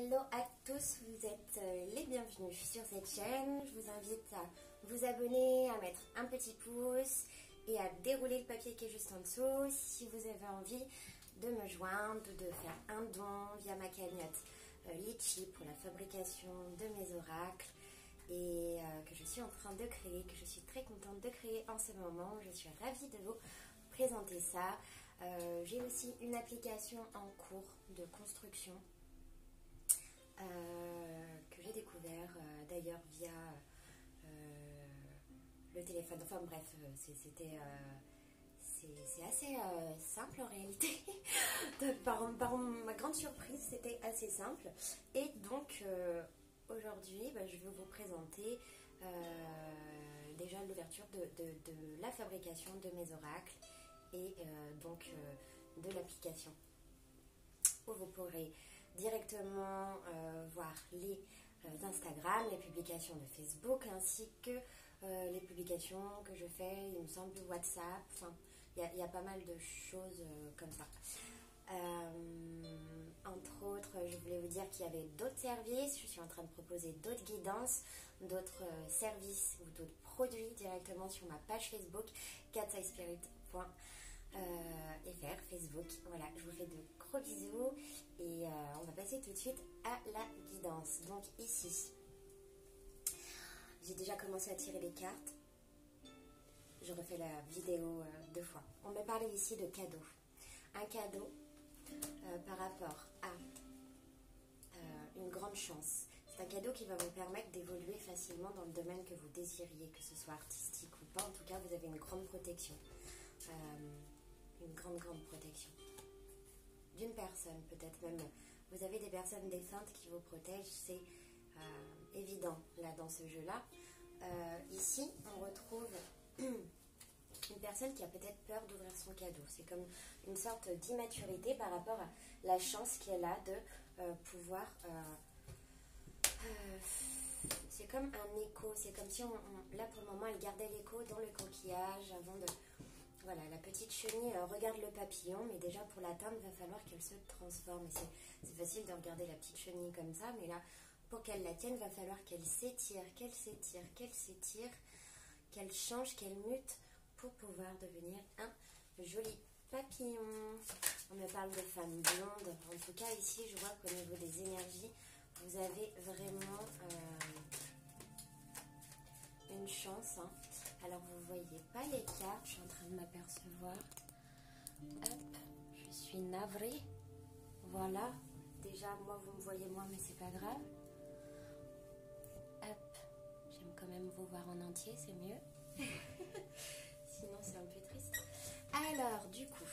Hello à tous, vous êtes les bienvenus sur cette chaîne. Je vous invite à vous abonner, à mettre un petit pouce et à dérouler le papier qui est juste en dessous si vous avez envie de me joindre ou de faire un don via ma cagnotte Litchi pour la fabrication de mes oracles et que je suis en train de créer, que je suis très contente de créer en ce moment. Je suis ravie de vous présenter ça. J'ai aussi une application en cours de construction que j'ai découvert d'ailleurs via le téléphone. Enfin bref, c'est assez simple en réalité. par ma grande surprise, c'était assez simple. Et donc aujourd'hui, je vais vous présenter déjà l'ouverture de la fabrication de mes oracles et donc de l'application où vous pourrez directement voir les Instagram, les publications de Facebook ainsi que les publications que je fais, il me semble, WhatsApp. Enfin, il y a pas mal de choses comme ça. Entre autres, je voulais vous dire qu'il y avait d'autres services. Je suis en train de proposer d'autres guidances, d'autres services ou d'autres produits directement sur ma page Facebook catsaispirit.fr Facebook. Voilà, je vous fais de gros bisous et on va passer tout de suite à la guidance. Donc ici, j'ai déjà commencé à tirer les cartes. Je refais la vidéo 2 fois. On me parlait ici de cadeau. Un cadeau par rapport à une grande chance. C'est un cadeau qui va vous permettre d'évoluer facilement dans le domaine que vous désiriez, que ce soit artistique ou pas. En tout cas, vous avez une grande protection. Une grande protection d'une personne, peut-être même vous avez des personnes défuntes qui vous protègent, c'est évident là dans ce jeu là. Ici on retrouve une personne qui a peut-être peur d'ouvrir son cadeau. C'est comme une sorte d'immaturité par rapport à la chance qu'elle a de pouvoir c'est comme un écho, c'est comme si là pour le moment elle gardait l'écho dans le coquillage avant de... Voilà, la petite chenille regarde le papillon, mais déjà pour l'atteindre, il va falloir qu'elle se transforme. Et c'est facile de regarder la petite chenille comme ça, mais là, pour qu'elle la tienne, il va falloir qu'elle s'étire, qu'elle change, qu'elle mute pour pouvoir devenir un joli papillon. On me parle de femmes blondes. En tout cas, ici, je vois qu'au niveau des énergies, vous avez vraiment une chance. Alors vous voyez pas les cartes, je suis en train de m'apercevoir. Hop, je suis navrée. Voilà, déjà moi vous me voyez moins mais c'est pas grave. Hop, j'aime quand même vous voir en entier, c'est mieux. Sinon c'est un peu triste. Alors du coup,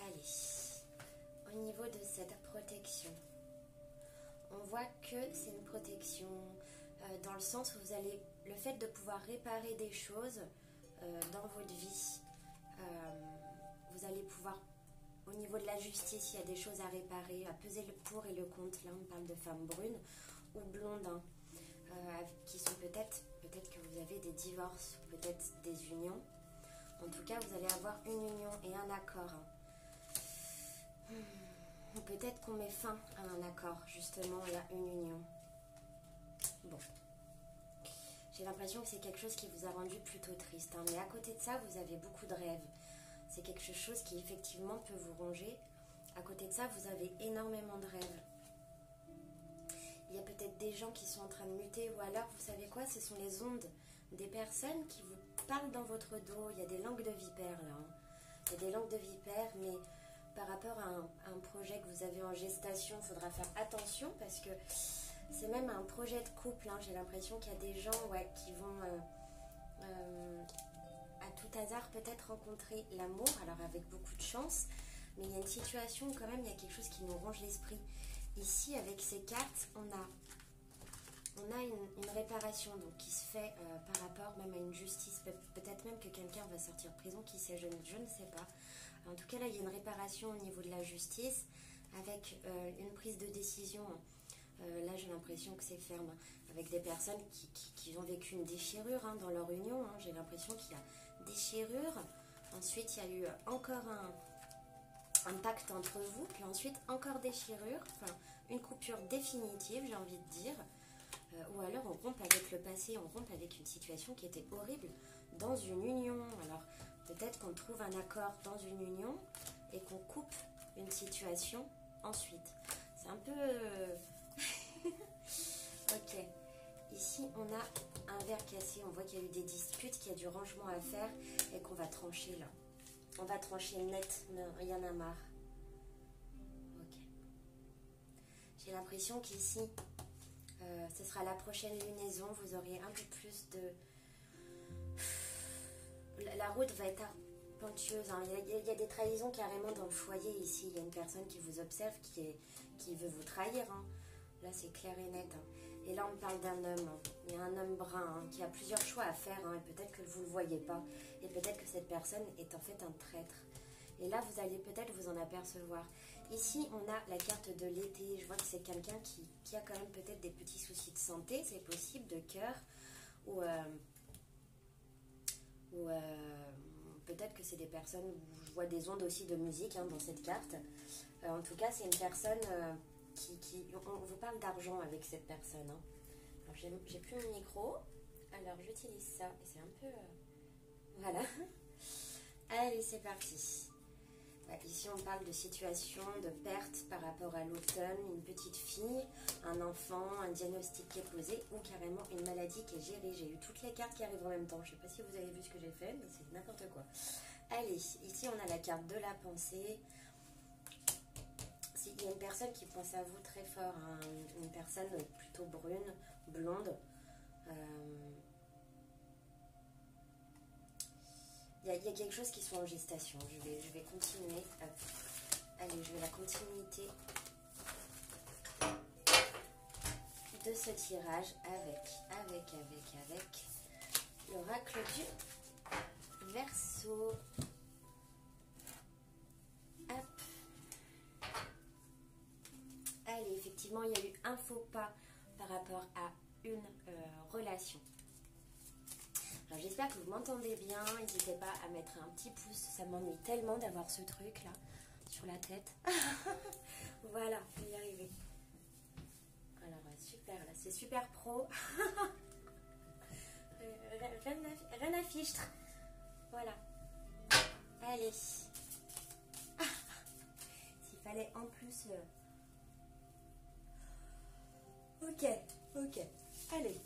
allez, au niveau de cette protection, on voit que c'est une protection dans le sens où vous allez, le fait de pouvoir réparer des choses dans votre vie, vous allez pouvoir, au niveau de la justice, il y a des choses à réparer, à peser le pour et le contre. Là, on parle de femmes brunes ou blondes, qui sont peut-être que vous avez des divorces, peut-être des unions. En tout cas, vous allez avoir une union et un accord. Peut-être qu'on met fin à un accord, justement, il y a une union. Bon. J'ai l'impression que c'est quelque chose qui vous a rendu plutôt triste. Mais à côté de ça, vous avez beaucoup de rêves. C'est quelque chose qui, effectivement, peut vous ronger. À côté de ça, vous avez énormément de rêves. Il y a peut-être des gens qui sont en train de muter. Ou alors, vous savez quoi? Ce sont les ondes des personnes qui vous parlent dans votre dos. Il y a des langues de vipère, là. Il y a des langues de vipère, mais... Par rapport à un projet que vous avez en gestation, il faudra faire attention parce que c'est même un projet de couple. J'ai l'impression qu'il y a des gens qui vont à tout hasard peut-être rencontrer l'amour, alors avec beaucoup de chance. Mais il y a une situation quand même, il y a quelque chose qui nous ronge l'esprit. Ici, avec ces cartes, on a une réparation donc, qui se fait par rapport même à une justice. Peut-être même que quelqu'un va sortir de prison, qui sait, je ne sais pas. En tout cas, là, il y a une réparation au niveau de la justice avec une prise de décision. Là, j'ai l'impression que c'est ferme. Avec des personnes qui ont vécu une déchirure dans leur union. J'ai l'impression qu'il y a déchirure. Ensuite, il y a eu encore un pacte entre vous, puis ensuite encore déchirure, enfin une coupure définitive, j'ai envie de dire. Ou alors on rompt avec le passé, on rompt avec une situation qui était horrible dans une union. Alors peut-être qu'on trouve un accord dans une union et qu'on coupe une situation ensuite. C'est un peu... Ok. Ici on a un verre cassé, on voit qu'il y a eu des disputes, qu'il y a du rangement à faire et qu'on va trancher là. On va trancher net, il y en a marre. Ok. J'ai l'impression qu'ici... ce sera la prochaine lunaison, vous aurez un peu plus de... La route va être arpentueuse, hein. Il y a des trahisons carrément dans le foyer ici. Il y a une personne qui vous observe, qui veut vous trahir, hein. Là c'est clair et net, hein. Et là on parle d'un homme, hein. Il y a un homme brun, hein, qui a plusieurs choix à faire, hein, et peut-être que vous ne le voyez pas. Et peut-être que cette personne est en fait un traître. Et là vous allez peut-être vous en apercevoir. Ici, on a la carte de l'été. Je vois que c'est quelqu'un qui a quand même peut-être des petits soucis de santé, c'est possible, de cœur. Ou peut-être que c'est des personnes où je vois des ondes aussi de musique, hein, dans cette carte. En tout cas, c'est une personne on vous parle d'argent avec cette personne, hein. Alors, j'ai plus mon micro. Alors, j'utilise ça. Et c'est un peu... Voilà. Allez, c'est parti. Ici, on parle de situation, de perte par rapport à l'automne, une petite fille, un enfant, un diagnostic qui est posé ou carrément une maladie qui est gérée. J'ai eu toutes les cartes qui arrivent en même temps. Je ne sais pas si vous avez vu ce que j'ai fait, mais c'est n'importe quoi. Allez, ici, on a la carte de la pensée. Il y a une personne qui pense à vous très fort, hein, une personne plutôt brune, blonde. Il y a quelque chose qui soit en gestation. Je vais continuer. Allez, je vais la continuité de ce tirage avec l'oracle du Verseau. Hop. Allez, effectivement, il y a eu un faux pas par rapport à une relation. Alors j'espère que vous m'entendez bien, n'hésitez pas à mettre un petit pouce, ça m'ennuie tellement d'avoir ce truc là sur la tête. Voilà, je vais y arriver. Alors super, là c'est super pro. Rien à fichtre. Voilà. Allez. S'il fallait en plus... Ok. Allez.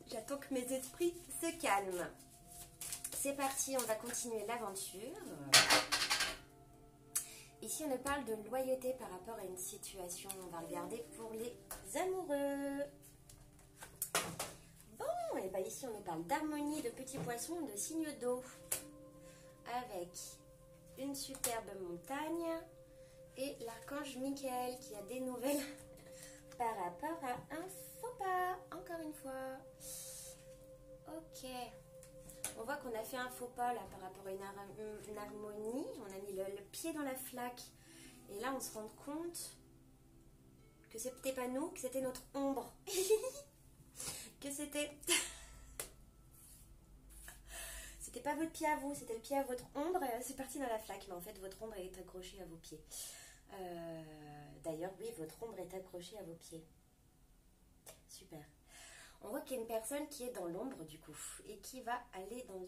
J'attends que mes esprits se calment. C'est parti, on va continuer l'aventure. Ici, on nous parle de loyauté par rapport à une situation. On va regarder pour les amoureux. Bon, et bien ici, on nous parle d'harmonie, de petits poissons, de signes d'eau. Avec une superbe montagne et l'archange Michael qui a des nouvelles par rapport à un faux pas, encore une fois. Ok. On voit qu'on a fait un faux pas là par rapport à une harmonie. On a mis le pied dans la flaque. Et là, on se rend compte que c'était pas nous, que c'était notre ombre. Que c'était... C'était pas votre pied à vous, c'était le pied à votre ombre. C'est parti dans la flaque. Mais en fait, votre ombre est accrochée à vos pieds. D'ailleurs, oui, votre ombre est accrochée à vos pieds. Super. On voit qu'il y a une personne qui est dans l'ombre du coup et qui va aller dans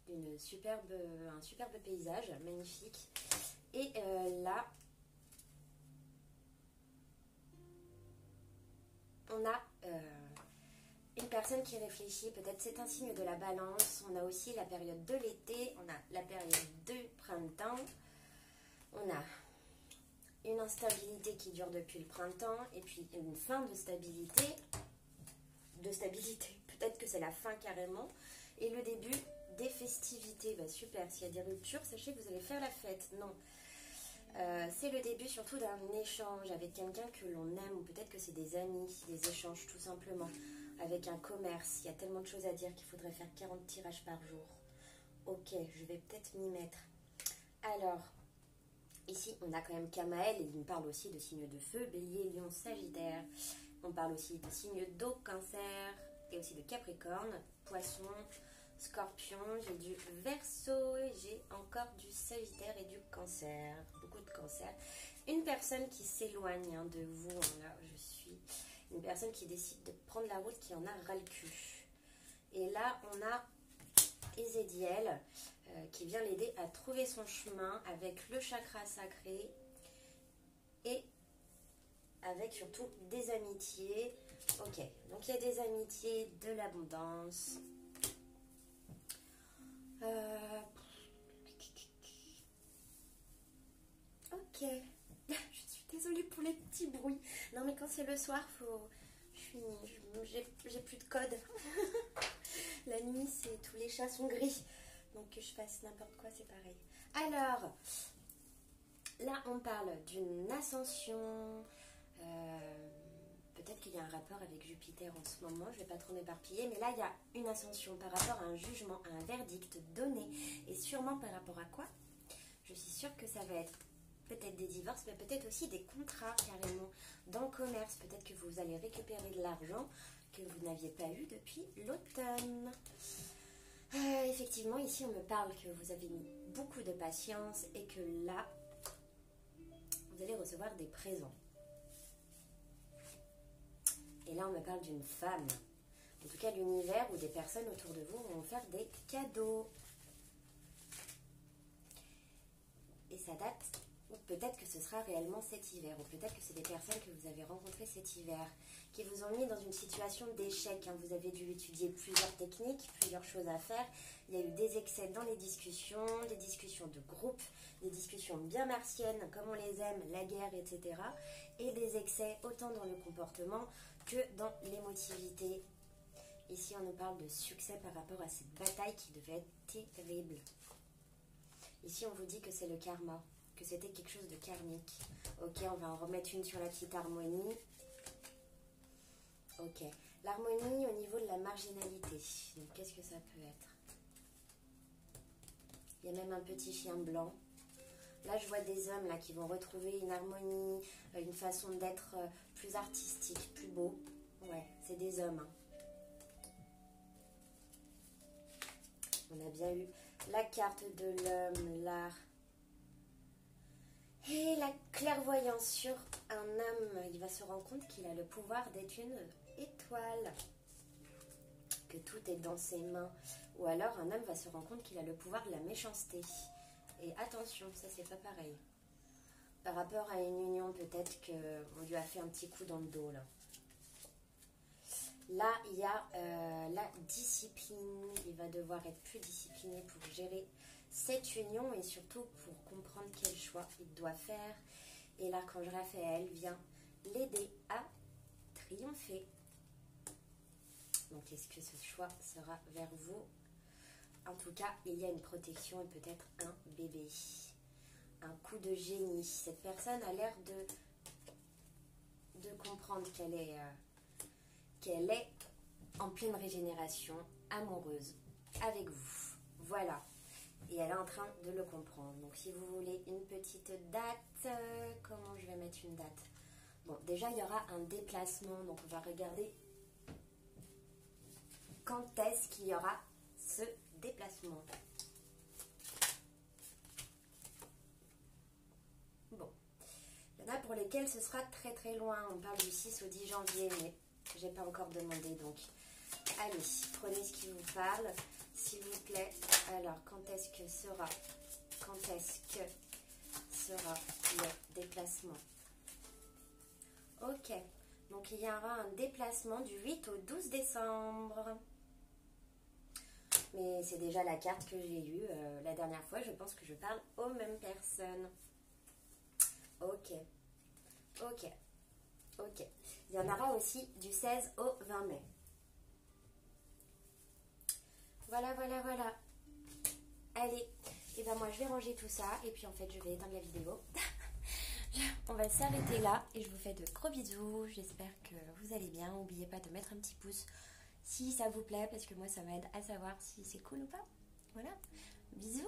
un superbe paysage magnifique. Et là, on a une personne qui réfléchit. Peut-être c'est un signe de la balance. On a aussi la période de l'été, on a la période de printemps, on a une instabilité qui dure depuis le printemps et puis une fin de stabilité. Peut-être que c'est la fin carrément. Et le début des festivités. Bah, super, s'il y a des ruptures, sachez que vous allez faire la fête. Non. C'est le début surtout d'un échange avec quelqu'un que l'on aime ou peut-être que c'est des amis, des échanges tout simplement. Avec un commerce. Il y a tellement de choses à dire qu'il faudrait faire 40 tirages par jour. Ok, je vais peut-être m'y mettre. Alors... Ici, on a quand même Kamael et il nous parle aussi de signes de feu, Bélier, Lion, Sagittaire. On parle aussi de signes d'eau, Cancer. et aussi de Capricorne, Poisson, Scorpion, j'ai du Verseau, et j'ai encore du Sagittaire et du Cancer, beaucoup de Cancer. Une personne qui s'éloigne de vous, là je suis, une personne qui décide de prendre la route, qui en a ras le cul. Et là on a Esédiel qui vient l'aider à trouver son chemin avec le chakra sacré et avec surtout des amitiés. Ok, donc il y a des amitiés, de l'abondance. Ok, je suis désolée pour les petits bruits. Non mais quand c'est le soir, j'ai plus de code. La nuit, tous les chats sont gris. Donc que je fasse n'importe quoi, c'est pareil. Alors, là on parle d'une ascension. Peut-être qu'il y a un rapport avec Jupiter en ce moment, je ne vais pas trop m'éparpiller, mais là il y a une ascension par rapport à un jugement, à un verdict donné, et sûrement par rapport à quoi? Je suis sûre que ça va être peut-être des divorces, mais peut-être aussi des contrats carrément dans le commerce. Peut-être que vous allez récupérer de l'argent que vous n'aviez pas eu depuis l'automne. Effectivement, ici on me parle que vous avez mis beaucoup de patience et que là, vous allez recevoir des présents. Et là, on me parle d'une femme. En tout cas, l'univers ou des personnes autour de vous vont faire des cadeaux. Et ça date, ou peut-être que ce sera réellement cet hiver, ou peut-être que c'est des personnes que vous avez rencontrées cet hiver, qui vous ont mis dans une situation d'échec. Vous avez dû étudier plusieurs techniques, plusieurs choses à faire. Il y a eu des excès dans les discussions, des discussions de groupe, des discussions bien martiennes, comme on les aime, la guerre, etc. Et des excès autant dans le comportement que dans l'émotivité. Ici, on nous parle de succès par rapport à cette bataille qui devait être terrible. Ici, on vous dit que c'est le karma, que c'était quelque chose de karmique. Ok, on va en remettre une sur la petite harmonie. Ok, l'harmonie au niveau de la marginalité. Donc, qu'est-ce que ça peut être? Il y a même un petit chien blanc. Là, je vois des hommes là, qui vont retrouver une harmonie, une façon d'être plus artistique, plus beau. Ouais, c'est des hommes. On a bien eu la carte de l'homme, l'art. Et la clairvoyance sur un homme. Il va se rendre compte qu'il a le pouvoir d'être une étoile. Que tout est dans ses mains. Ou alors, un homme va se rendre compte qu'il a le pouvoir de la méchanceté. Et attention, ça c'est pas pareil. Par rapport à une union, peut-être qu'on lui a fait un petit coup dans le dos là. Là, il y a la discipline. Il va devoir être plus discipliné pour gérer cette union et surtout pour comprendre quel choix il doit faire. Et l'archange Raphaël vient l'aider à triompher. Donc, est-ce que ce choix sera vers vous? En tout cas, il y a une protection et peut-être un bébé. Un coup de génie. Cette personne a l'air de comprendre qu'elle est en pleine régénération amoureuse avec vous. Voilà. Et elle est en train de le comprendre. Donc, si vous voulez une petite date, comment je vais mettre une date? Bon, déjà, il y aura un déplacement. Donc, on va regarder quand est-ce qu'il y aura ce déplacement. Bon. Il y en a pour lesquels ce sera très très loin. On parle du 6 au 10 janvier, mais j'ai pas encore demandé. Donc, allez, prenez ce qui vous parle, s'il vous plaît. Alors, quand est-ce que sera le déplacement? Ok. Donc, il y aura un déplacement du 8 au 12 décembre. Mais c'est déjà la carte que j'ai lue la dernière fois. Je pense que je parle aux mêmes personnes. Ok. Ok. Ok. Il y en aura aussi du 16 au 20 mai. Voilà, voilà, voilà. Allez. Et ben moi, je vais ranger tout ça. Et puis, en fait, je vais éteindre la vidéo. On va s'arrêter là. Et je vous fais de gros bisous. J'espère que vous allez bien. N'oubliez pas de mettre un petit pouce si ça vous plaît, parce que moi ça m'aide à savoir si c'est cool ou pas. Voilà, bisous.